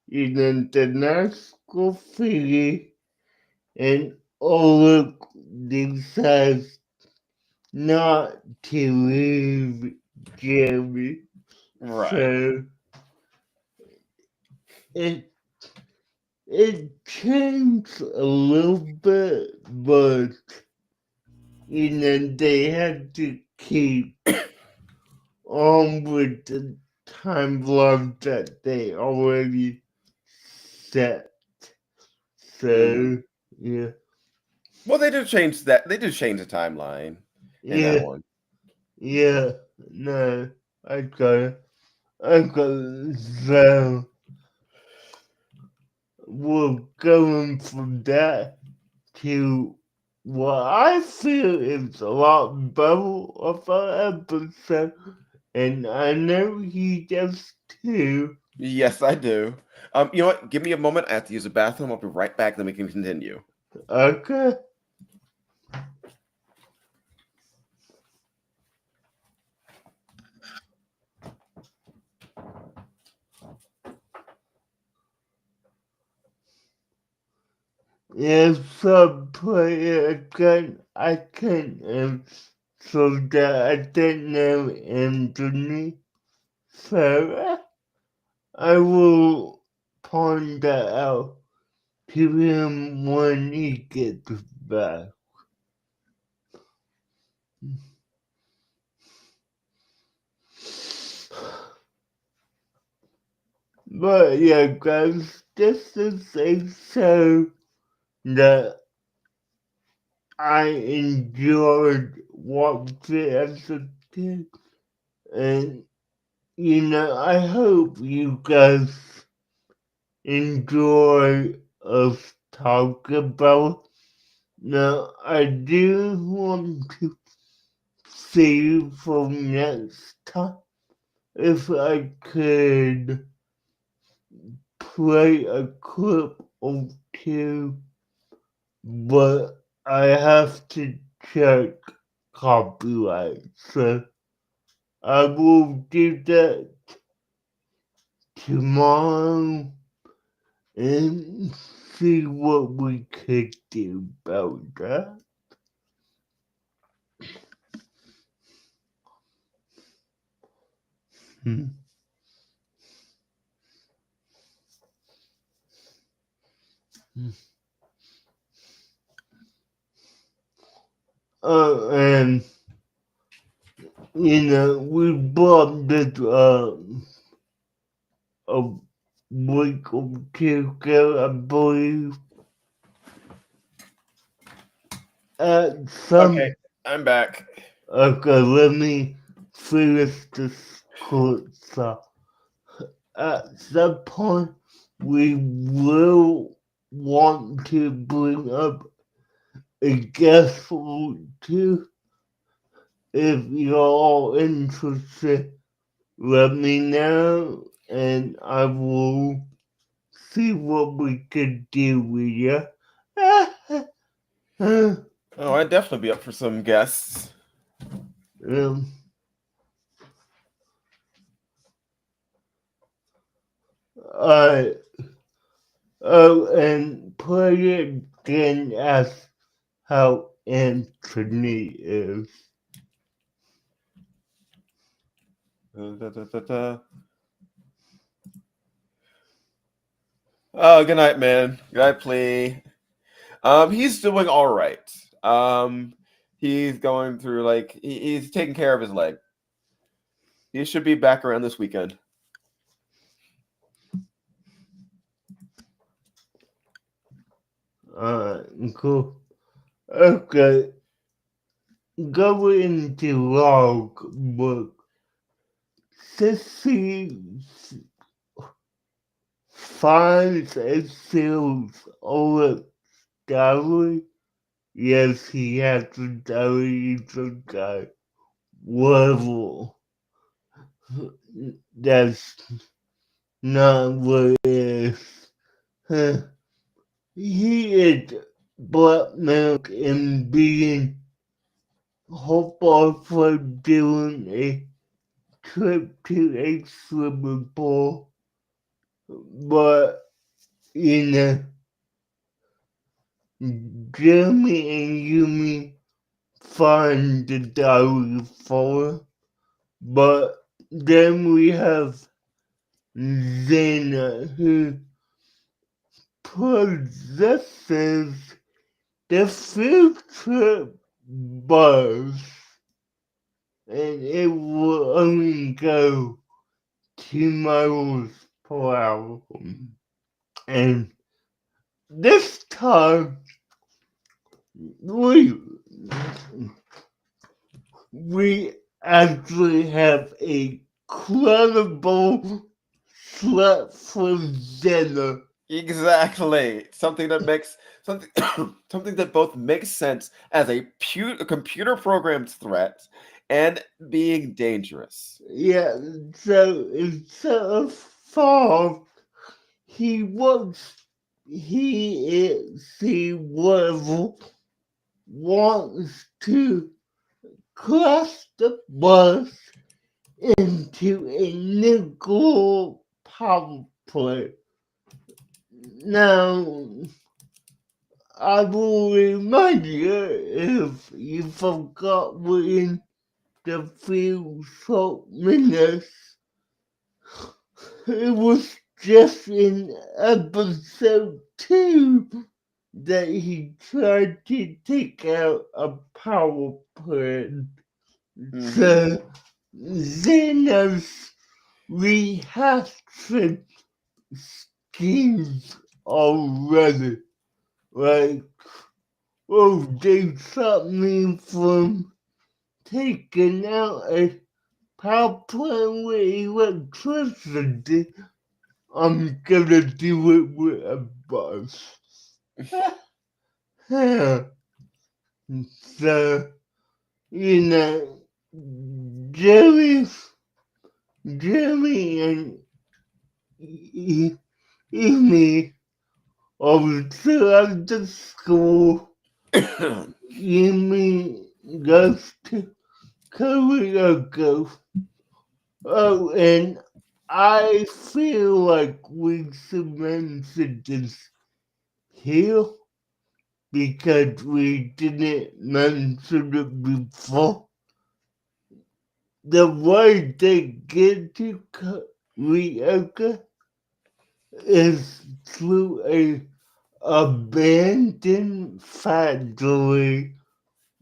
the nice graffiti and Ulrich decides not to leave Jeremy. Right. So it changed a little bit, but they had to keep on with the timeline that they already set. Mhm. So yeah, Well, they do change that. They do change the timeline in that yeah, one. yeah. No, I got it. So we're going from that to what I feel is a lot better of an episode, and I know he does too. Yes, I do. You know what? Give me a moment. I have to use the bathroom. I'll be right back. Then we can continue. Okay. If I play it again, I can, so that I don't know Anthony Farah. I will point that out to him when he gets back. But yeah, guys, this is a show that I enjoyed watching as a kid, and I hope you guys enjoy us talk about. Now, I do want to see you for next time if I could play a clip or two, but I have to check copyright, so I will do that tomorrow and see what we could do about that. Hmm. And we bought this a week or two ago, I believe. At Okay, some I'm back. Okay, let me finish this quote. So, at some point, we will want to bring up a guest or two. If you're all interested, let me know, and I will see what we could do with you. Oh, I'd definitely be up for some guests. um, uh, oh, and play it again as how Anthony is. Oh, good night, man. Good night, Plea. He's doing all right. He's going through he's taking care of his leg. He should be back around this weekend. Cool. Okay, go into logbook. Sissy finds a seals over diary. Yes, he has a diary, it's a guy. Level. That's not what it is. Huh. He is blackmailed and being hopeful for doing a trip to a swimming pool. But, you know, Jeremy and Yumi find the diary for, but then we have Zena who possesses the future bus, and it will only go miles per hour. And this time, we we actually have a credible threat for dinner. Exactly. Something that makes something something that both makes sense as a computer programmed threat and being dangerous. Yeah, so instead of farm, he wants he is the whatever wants to crash the bus into a nuclear power plant. Now, I will remind you if you forgot within the few short minutes, it was just in episode 2 that he tried to take out a power plant. Hmm. So, Xenos rehashed schemes already. Like, oh, they stopped me from taking out a power plant with electricity. I'm gonna do it with a bus. So, you know, Jerry, Jerry and Amy are still at the school. Amy goes to karaoke. Oh, and I feel like we should mention this here because we didn't mention it before. The way they get to karaoke is through a abandoned factory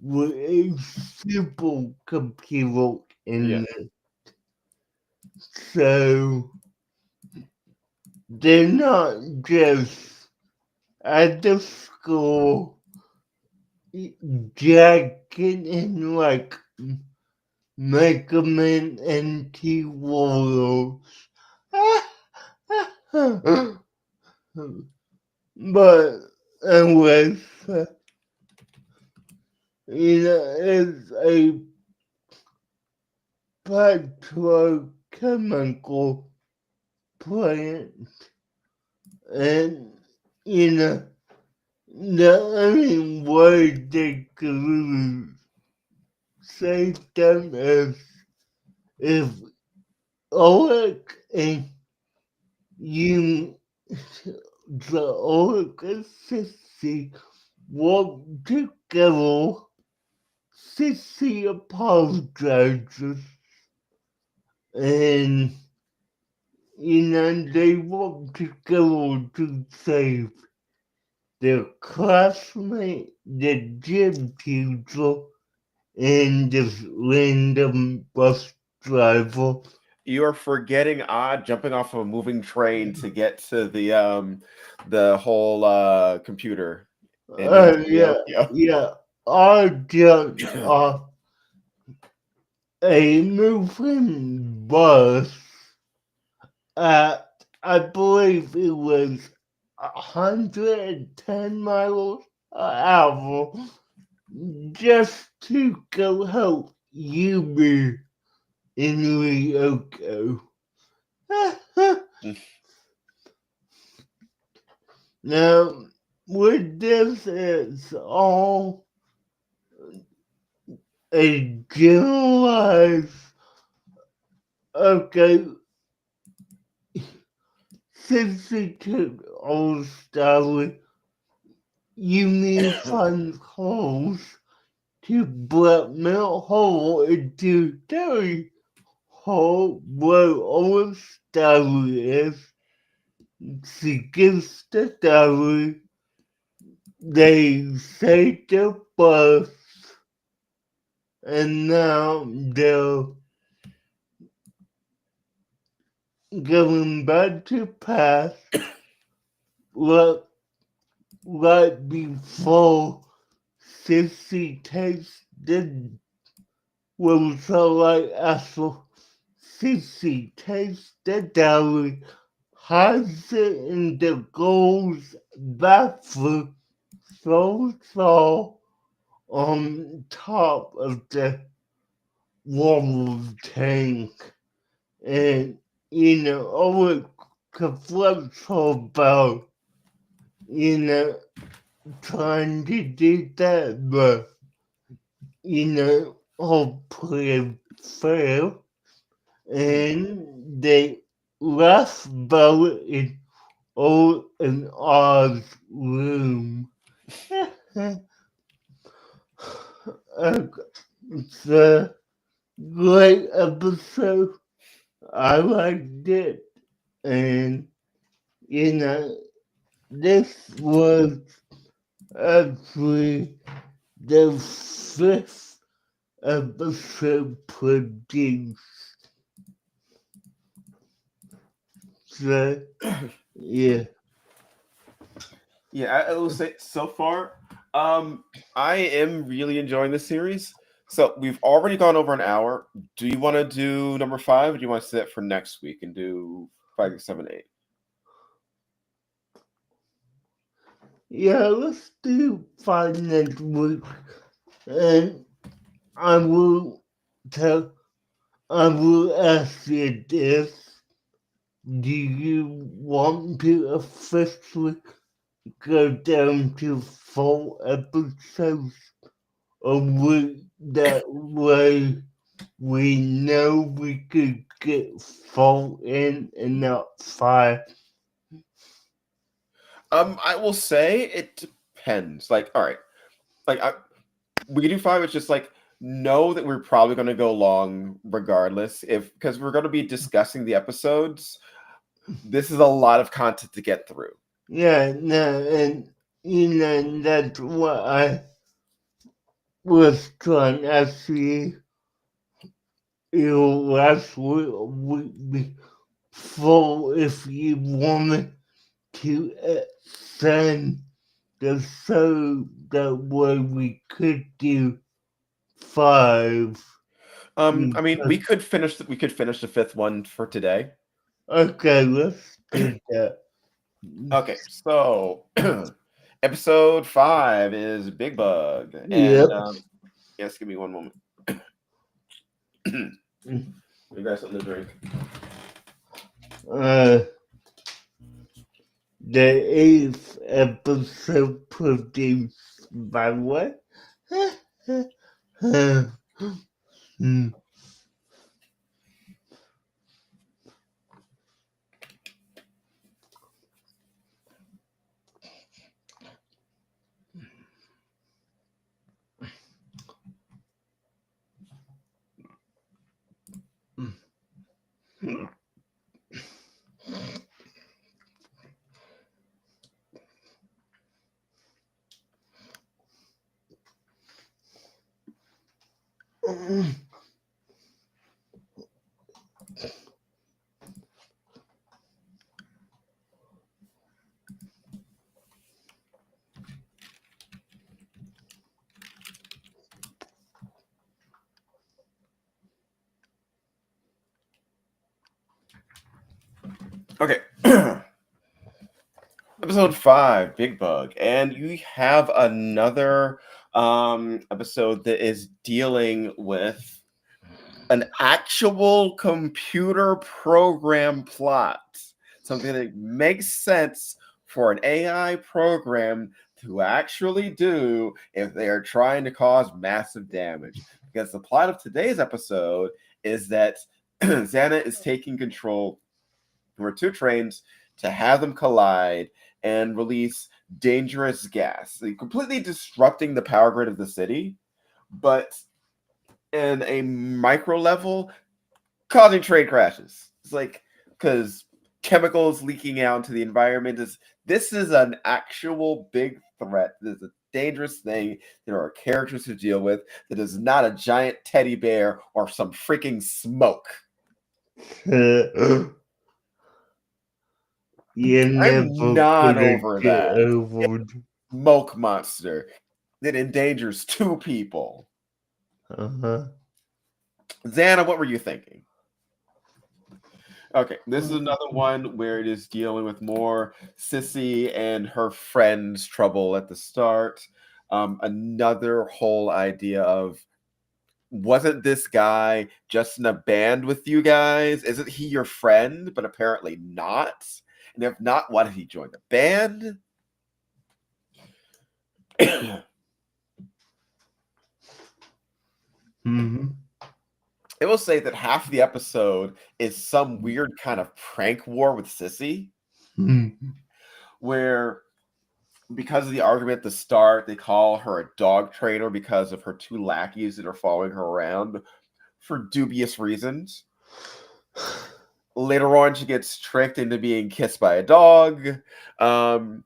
with a supercomputer Yeah. in it. So they're not just at the school jacking in like Mega Man and T-Warriors. But anyways, you know, it's a petrochemical plant, and you know, the only way they could save them is if Ulrich and you, the Ulrich and Sissy, work together. Sissy apologizes, and you know, they work together to save their classmate, the gym teacher, and this random bus driver. You're forgetting Odd jumping off of a moving train to get to the whole computer in Yeah, Tokyo. yeah. I jumped off a moving bus at, I believe it was 110 miles an hour just to go help Yumi in Lyoko. Now, with this, it's all a generalized, okay, 62-old story. Yumi finds holes to blackmail her into telling her where all story is. She gives the story. They say the bus, and now they're going back to past, right, right before Sissy tasted was so like after Sissy tasted dairy, hides it in the girl's bathroom, so on top of the water tank. And, always confronts her about, trying to do that, but, her plan failed. And they laugh about it in all in Oz room. It's a great episode. I liked it. And, you know, this was actually the fifth episode produced. So, yeah. Yeah, I will say so far, I am really enjoying this series. So we've already gone over an hour. Do you want to do number 5, or do you want to set it for next week and do 5, 6, 7, 8? Yeah, let's do 5 next week. And I will tell, I will ask you this. Do you want to officially go down to 4 episodes? Or would that way we know we could get 4 in and not 5? I will say it depends. Like, all right, like we can do 5. It's just like know that we're probably going to go long regardless, if because we're going to be discussing the episodes. This is a lot of content to get through. Yeah, no, and that's what I was trying to see. Last week before if you wanted to extend the show that way we could do 5. I mean, we could finish the 5th one for today. Okay, let's do that. Okay, so episode 5 is Big Bug, Yep. and yes, give me one moment. You guys something to drink? The 8th episode produced by what? Okay. Episode 5, Big Bug, and you have another episode that is dealing with an actual computer program plot, something that makes sense for an AI program to actually do if they are trying to cause massive damage. Because the plot of today's episode is that Xana is taking control over 2 trains to have them collide and release dangerous gas, like completely disrupting the power grid of the city, but in a micro level, causing train crashes. It's like, because chemicals leaking out into the environment this is an actual big threat. This is a dangerous thing. There are characters to deal with. That is not a giant teddy bear or some freaking smoke. You I'm never not gonna over get that. over. Smoke monster that endangers two people. Uh-huh. Xana, what were you thinking? Okay, this is another one where it is dealing with more Sissy and her friends' trouble at the start. Another whole idea of, wasn't this guy just in a band with you guys? Isn't he your friend? But apparently not. And if not, why did he join the band? Mm-hmm. I will say that half of the episode is some weird kind of prank war with Sissy, Mm-hmm. where because of the argument at the start, they call her a dog trainer because of her two lackeys that are following her around for dubious reasons. Later on, she gets tricked into being kissed by a dog. Man,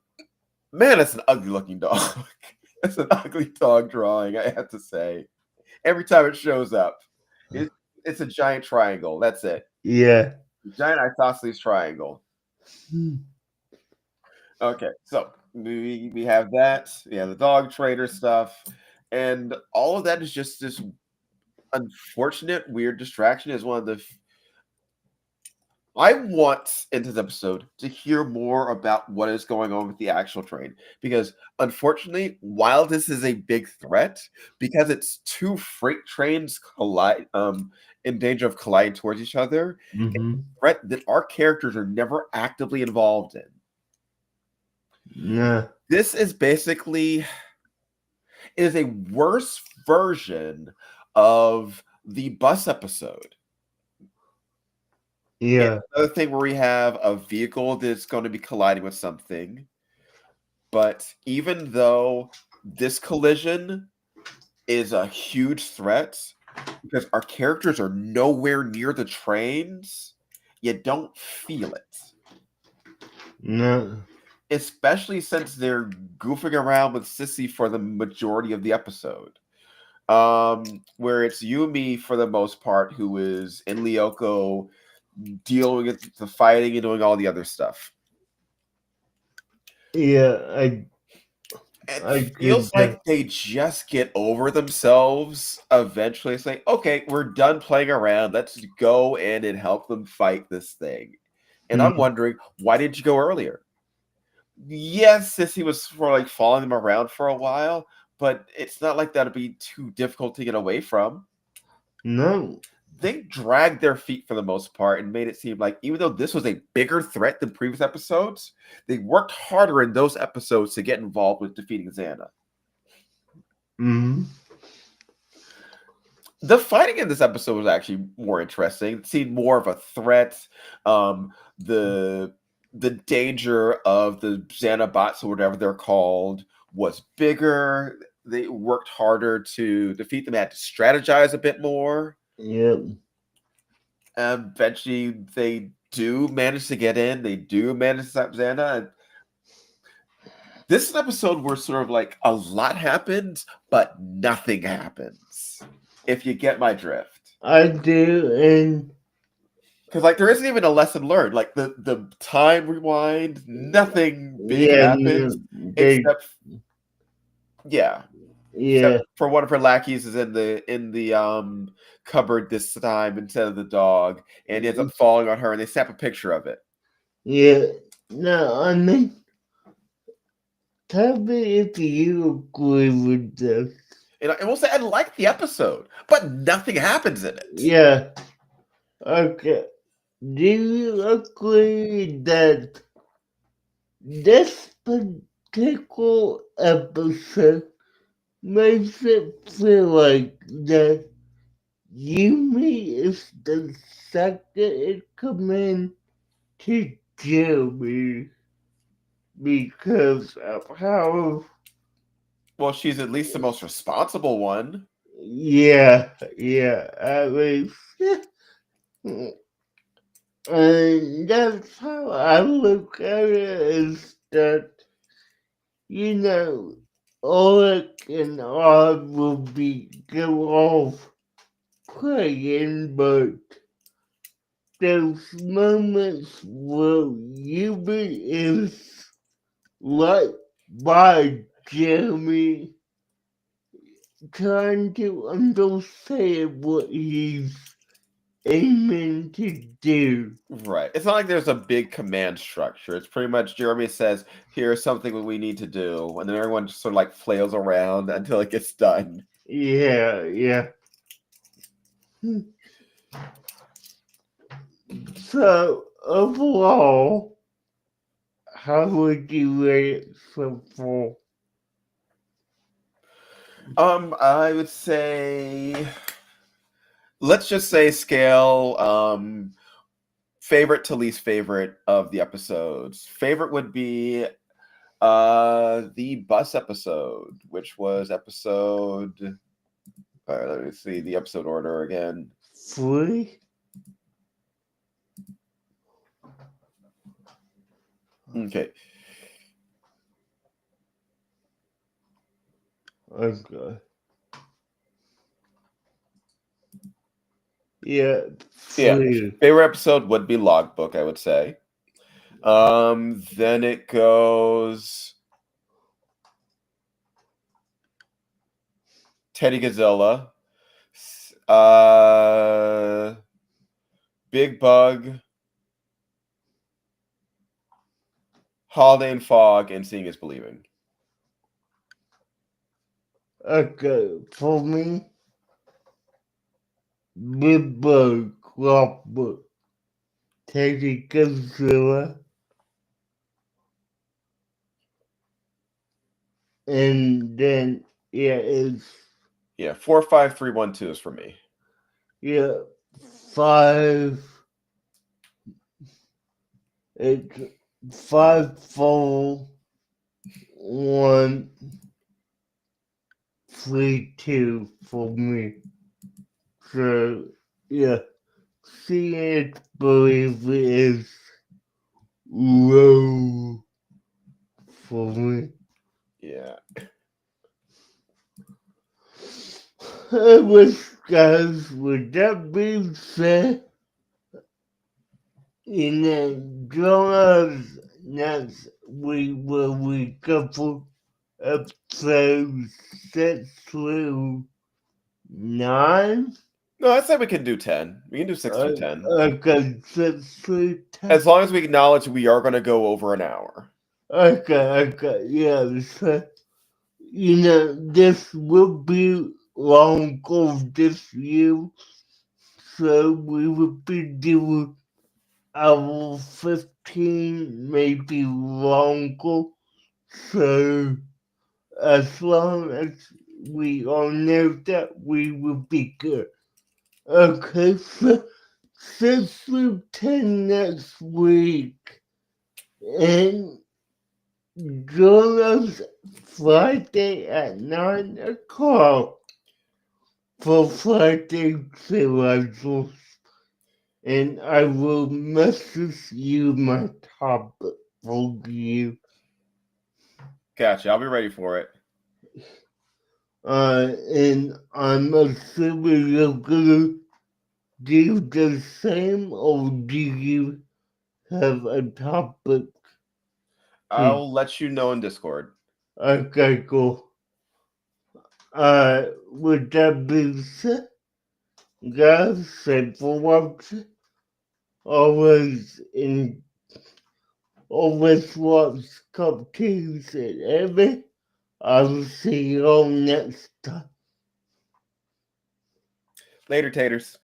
it's an ugly looking dog. It's an ugly dog drawing, I have to say. Every time it shows up, it, it's a giant triangle. That's it. Yeah. Giant isosceles triangle. Okay, so we have that. We have the dog trader stuff, and all of that is just this unfortunate, weird distraction. Is one of the. I want in this episode to hear more about what is going on with the actual train because, unfortunately, while this is a big threat, because it's two freight trains collide, in danger of colliding towards each other, it's Mm-hmm. a threat that our characters are never actively involved in. Yeah. This is basically it is a worse version of the bus episode. It's Yeah. another thing where we have a vehicle that's going to be colliding with something. But even though this collision is a huge threat because our characters are nowhere near the trains, you don't feel it. No. Especially since they're goofing around with Sissy for the majority of the episode. Where it's Yumi for the most part who is in Lyoko dealing with the fighting and doing all the other stuff. Yeah. It I feels could. like they just get over themselves eventually, say, okay, we're done playing around. Let's go in and help them fight this thing. And I'm wondering, why did you go earlier? Yes, Sissy was for like following them around for a while, but it's not like that'd be too difficult to get away from. No. They dragged their feet for the most part and made it seem like even though this was a bigger threat than previous episodes, they worked harder in those episodes to get involved with defeating Xana. Mm-hmm. The fighting in this episode was actually more interesting. It seemed more of a threat. The danger of the Xanabots or whatever they're called was bigger. They worked harder to defeat them. They had to strategize a bit more. Yep. Eventually, they do manage to get in. They do manage to stop Xana. This is an episode where sort of like a lot happens, but nothing happens. If you get my drift. I do, and Because like there isn't even a lesson learned. Like the time rewind, nothing big yeah, happens except yeah. yeah, Except for one of her lackeys is in the cupboard this time instead of the dog, and he ends up falling on her, and they snap a picture of it. yeah. No, I mean, tell me if you agree with this. And I will say I like the episode, but nothing happens in it. Yeah. Okay. Do you agree that this particular episode makes it feel like that Yumi is the second in command to Jeremy because of how, Well, she's at least the most responsible one. yeah, I mean, and that's how I look at it is that, you know, Oleg and I will be go off playing, but those moments where Hubert is like by Jeremy trying to understand what he's aiming to do. Right. It's not like there's a big command structure. It's pretty much Jeremy says, here's something that we need to do. And then everyone just sort of like flails around until it gets done. Yeah. So, overall, how would you rate it so far? I would say, let's just say scale favorite to least favorite of the episodes. Favorite would be the bus episode, which was episode, let me see the episode order again. 3? Okay. Okay. Yeah, 3. Favorite episode would be Logbook, I would say. Then it goes Teddy Gazilla, Big Bug, Holiday and Fog, and Seeing is Believing. Okay, for me, Big Bug, Logbook, Teddy Gazilla, and then, it's... 4, 5, 3, 1, 2 is for me. 5... It's 5, 4, 1, 3, 2 for me. So, See It, Believe It is low for me. Yeah. Guys, with that being said, join us next week where we cover episodes 6 through 9. No, I said we can do 10. We can do 6 through 10. Okay, 6 through 10. As long as we acknowledge we are going to go over an hour. Okay, yeah. So, this will be longer this year. So we will be doing our 15, maybe longer. So as long as we all know that, we will be good. Okay, so 6 through 10 next week. And join us Friday at 9 o'clock for Friday Serials. And I will message you my topic for you. Gotcha. I'll be ready for it. And I'm assuming you're gonna do the same, or do you have a topic? I'll let you know in Discord. Okay, cool. With that being said, guys, thanks for watching. Always watch Cup Tuesday, and every. I'll see you all next time. Later, taters.